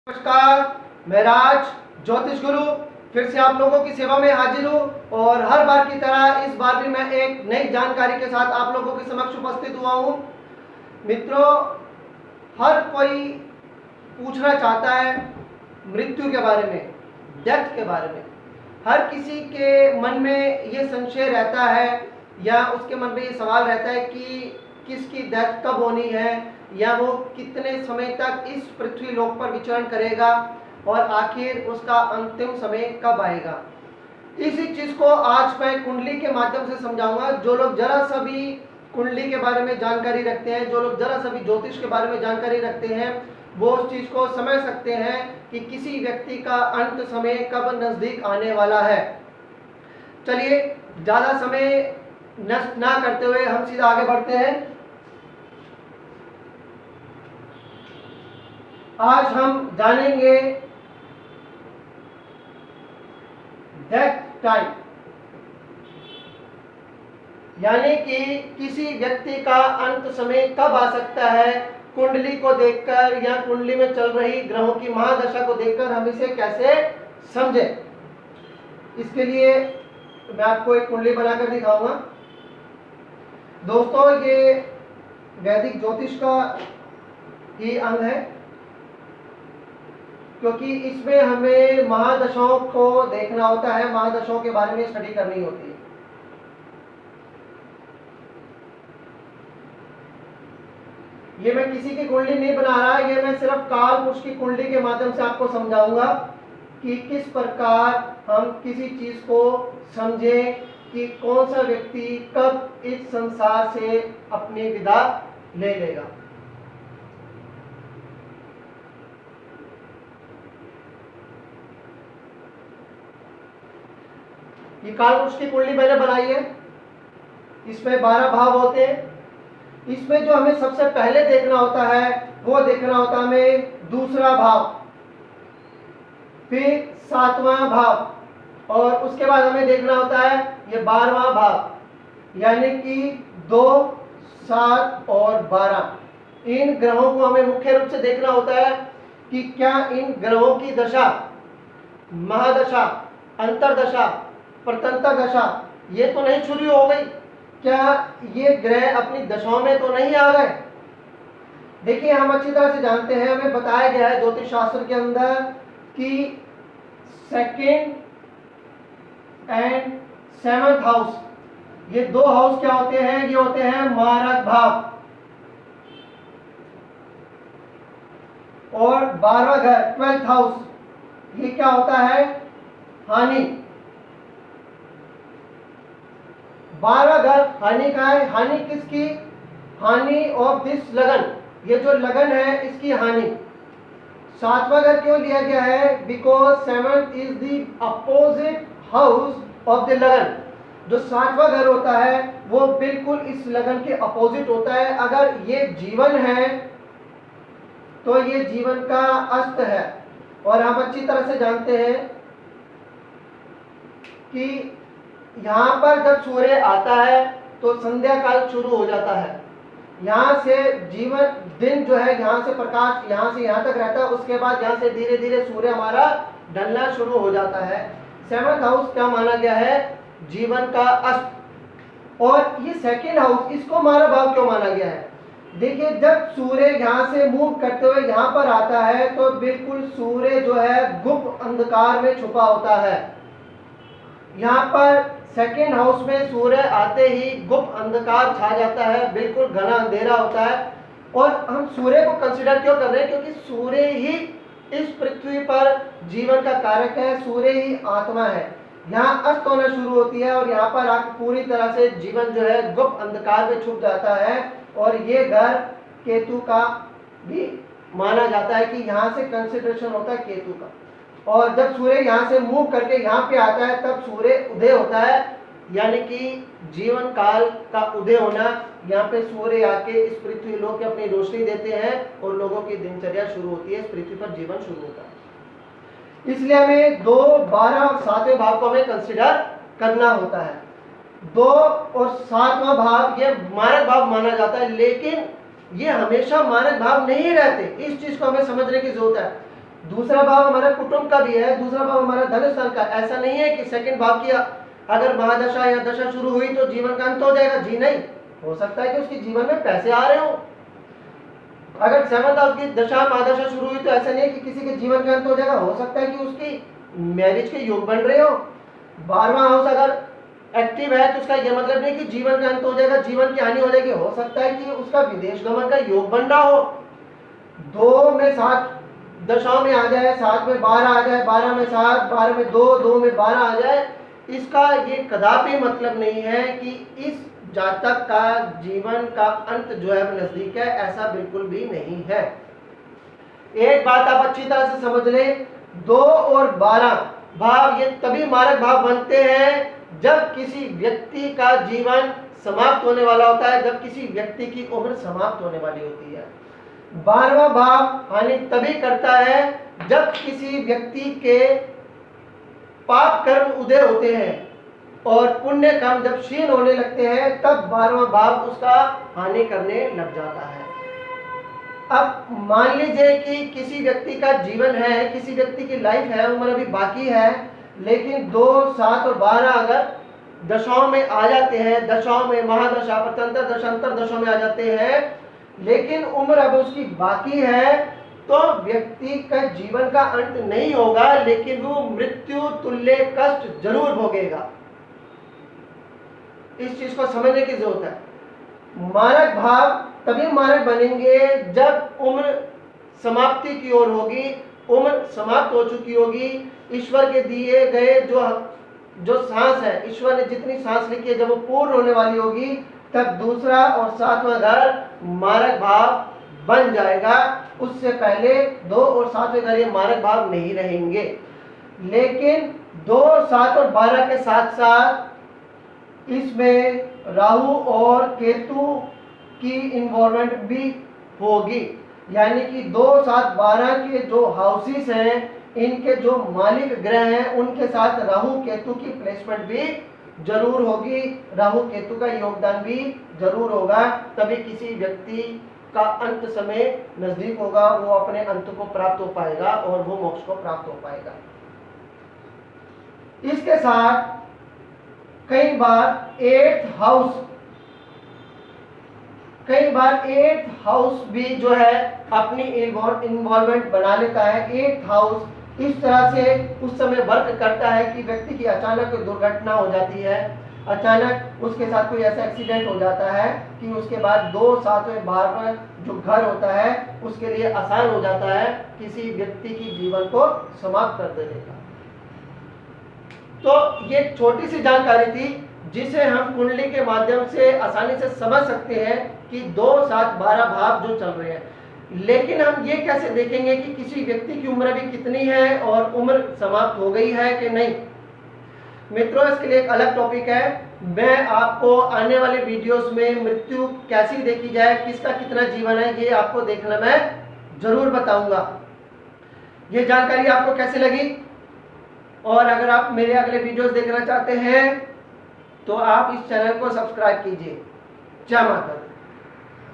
नमस्कार, मैं राज ज्योतिष गुरु फिर से आप लोगों की सेवा में हाजिर हूँ और हर बार की तरह इस बार भी मैं एक नई जानकारी के साथ आप लोगों के समक्ष उपस्थित हुआ हूँ। मित्रों, हर कोई पूछना चाहता है मृत्यु के बारे में, डेथ के बारे में। हर किसी के मन में ये संशय रहता है या उसके मन में ये सवाल रहता है कि किसकी डेथ कब होनी है या वो कितने समय तक इस पृथ्वी लोक पर विचरण करेगा और आखिर उसका अंतिम समय कब आएगा। इसी चीज को आज मैं कुंडली के माध्यम से समझाऊंगा। जो लोग जरा सा भी कुंडली के बारे में जानकारी रखते हैं, जो लोग जरा सा भी ज्योतिष के बारे में जानकारी रखते हैं, वो उस चीज को समझ सकते हैं कि किसी व्यक्ति का अंत समय कब नजदीक आने वाला है। चलिए ज्यादा समय नष्ट ना करते हुए हम सीधा आगे बढ़ते हैं। आज हम जानेंगे डेथ टाइम, यानी कि किसी व्यक्ति का अंत समय कब आ सकता है। कुंडली को देखकर या कुंडली में चल रही ग्रहों की महादशा को देखकर हम इसे कैसे समझें, इसके लिए मैं आपको एक कुंडली बनाकर दिखाऊंगा। दोस्तों, ये वैदिक ज्योतिष का ही अंग है, क्योंकि इसमें हमें महादशाओं को देखना होता है, महादशाओं के बारे में स्टडी करनी होती है। ये मैं किसी की कुंडली नहीं बना रहा, ये मैं सिर्फ काल पुरुष की कुंडली के माध्यम से आपको समझाऊंगा कि किस प्रकार हम किसी चीज को समझें कि कौन सा व्यक्ति कब इस संसार से अपनी विदा ले लेगा। ये काल पुरुष की कुंडली मैंने बनाई है। इसमें 12 भाव होते हैं। इसमें जो हमें सबसे पहले देखना होता है वो देखना होता है हमें दूसरा भाव, फिर 7वां भाव और उसके बाद हमें देखना होता है ये 12वां भाव, यानी कि 2, 7 और 12। इन ग्रहों को हमें मुख्य रूप से देखना होता है कि क्या इन ग्रहों की दशा, महादशा, अंतरदशा, प्रतंतर दशा ये तो नहीं शुरू हो गई, क्या ये ग्रह अपनी दशाओं में तो नहीं आ गए। देखिए, हम अच्छी तरह से जानते हैं, हमें बताया गया है ज्योतिष शास्त्र के अंदर कि 2nd एंड 7th हाउस, ये 2 हाउस क्या होते हैं, ये होते हैं मारक भाव। और 12वां घर 12th हाउस, ये क्या होता है, हानि। 12 घर हानि का है। हानि किसकी, हानि ऑफ दिस लगन, ये जो लगन है इसकी हानि। 7वां घर क्यों लिया गया है, because 7th is the opposite house of the लगन। जो 7वां घर होता है वो बिल्कुल इस लगन के अपोजिट होता है। अगर ये जीवन है तो ये जीवन का अस्त है। और हम अच्छी तरह से जानते हैं कि यहाँ पर जब सूर्य आता है तो संध्या काल शुरू हो जाता है। यहाँ से जीवन दिन जो है, यहाँ से प्रकाश यहाँ से यहाँ तक रहता है, उसके बाद यहाँ से धीरे धीरे सूर्य हमारा ढलना शुरू हो जाता है। 7th हाउस क्या माना गया है, जीवन का अस्त। और ये 2nd हाउस, इसको मारा भाव क्यों माना गया है। देखिए, जब सूर्य यहाँ से मूव करते हुए यहाँ पर आता है तो बिल्कुल सूर्य जो है गुप्त अंधकार में छुपा होता है। यहाँ पर 2nd हाउस में सूर्य आते ही गुप्त अंधकार छा जाता है, बिल्कुल घना अंधेरा होता है। और हम सूर्य को कंसीडर क्यों कर रहे हैं, क्योंकि सूर्य ही इस पृथ्वी पर जीवन का कारक है, सूर्य ही आत्मा है। यहाँ अस्त होना शुरू होती है और यहाँ पर आकर पूरी तरह से जीवन जो है गुप्त अंधकार में छुप जाता है। और ये घर केतु का भी माना जाता है कि यहाँ से कंसिडरेशन होता है केतु का। और जब सूर्य यहाँ से मूव करके यहाँ पे आता है तब सूर्य उदय होता है, यानी कि जीवन काल का उदय होना। यहाँ पे सूर्य आके इस पृथ्वी लोक की अपनी रोशनी देते हैं और लोगों की दिनचर्या शुरू होती है, इस पृथ्वी पर जीवन शुरू होता है। इसलिए हमें 2, 12 और 7वें भाव को हमें कंसिडर करना होता है। 2 और 7वां भाव ये मारक भाव माना जाता है, लेकिन ये हमेशा मारक भाव नहीं रहते। इस चीज को हमें समझने की जरूरत है। दूसरा भाव हमारा कुटुंब का भी है, दूसरा भाव हमारा धन स्थान का। ऐसा नहीं है कि सेकंड भाव की अगर महादशा या दशा शुरू हुई तो जीवन का अंत हो जाएगा, जी नहीं। हो सकता है कि उसके जीवन में पैसे आ रहे हो। अगर सेवंथ हाउस की दशा महादशा शुरू हुई तो ऐसा नहीं है कि किसी के जीवन का अंत हो जाएगा, हो सकता है कि उसकी मैरिज के योग बन रहे हो। 12वां हाउस अगर एक्टिव है तो उसका यह मतलब नहीं कि जीवन का अंत हो जाएगा, जीवन की हानि हो जाएगी। हो सकता है कि उसका विदेश गमन का योग बन रहा हो। 2 में 7 दशाओं में आ जाए, 7 में 12 आ जाए, 12 में 7, 12 में 2, 2 में 12 आ जाए, इसका ये कदापि मतलब नहीं है कि इस जातक का जीवन का अंत जो है नजदीक है, ऐसा बिल्कुल भी नहीं है। एक बात आप अच्छी तरह से समझ लें, 2 और 12 भाव ये तभी मारक भाव बनते हैं जब किसी व्यक्ति का जीवन समाप्त होने वाला होता है, जब किसी व्यक्ति की उम्र समाप्त होने वाली होती है। 12वां भाव हानि तभी करता है जब किसी व्यक्ति के पाप कर्म उदय होते हैं और पुण्य कर्म जब क्षीण होने लगते हैं, तब 12वां भाव उसका हानि करने लग जाता है। अब मान लीजिए कि किसी व्यक्ति का जीवन है, किसी व्यक्ति की लाइफ है, उम्र अभी बाकी है, लेकिन 2, 7 और 12 अगर दशाओं में आ जाते हैं, दशाओं में महादशा, प्रत्यंतर दशा, अंतर दशाओं में आ जाते हैं, लेकिन उम्र अब उसकी बाकी है, तो व्यक्ति का जीवन का अंत नहीं होगा, लेकिन वो मृत्यु तुल्य कष्ट जरूर भोगेगा। इस चीज को समझने की जरूरत है। मारक भाव तभी मारक बनेंगे जब उम्र समाप्ति की ओर होगी, उम्र समाप्त हो चुकी होगी, ईश्वर के दिए गए जो सांस है, ईश्वर ने जितनी सांस लिखी है, जब वो पूर्ण होने वाली होगी, तब दूसरा और 7वां घर मारक भाव बन जाएगा। उससे पहले 2 और 7वें घर ये मारक भाव नहीं रहेंगे। लेकिन 2, 7 और 12 के साथ साथ इसमें राहु और केतु की इन्वॉल्वमेंट भी होगी, यानी कि 2, 7, 12 के जो हाउसेस हैं, इनके जो मालिक ग्रह हैं, उनके साथ राहु केतु की प्लेसमेंट भी जरूर होगी, राहु केतु का योगदान भी जरूर होगा। तभी किसी व्यक्ति का अंत समय नजदीक होगा, वो अपने अंत को प्राप्त हो पाएगा और वो मोक्ष को प्राप्त हो पाएगा। इसके साथ कई बार 8th हाउस भी जो है अपनी इन्वॉल्वमेंट बना लेता है। 8th हाउस इस तरह से उस समय वर्क करता है कि व्यक्ति की अचानक कोई दुर्घटना हो जाती है, अचानक उसके साथ कोई ऐसा एक्सीडेंट हो जाता है कि उसके बाद 2, 7 और 12 जो घर होता है उसके लिए आसान हो जाता है किसी व्यक्ति की जीवन को समाप्त कर देने का। तो ये छोटी सी जानकारी थी जिसे हम कुंडली के माध्यम से आसानी से समझ सकते हैं कि 2, 7, 12 भाव जो चल रहे हैं। लेकिन हम ये कैसे देखेंगे कि किसी व्यक्ति की उम्र अभी कितनी है और उम्र समाप्त हो गई है कि नहीं। मित्रों, इसके लिए एक अलग टॉपिक है। मैं आपको आने वाले वीडियोस में मृत्यु कैसी देखी जाए, किसका कितना जीवन है, ये आपको देखना मैं जरूर बताऊंगा। ये जानकारी आपको कैसे लगी, और अगर आप मेरे अगले वीडियोस देखना चाहते हैं तो आप इस चैनल को सब्सक्राइब कीजिए। जय माता दी।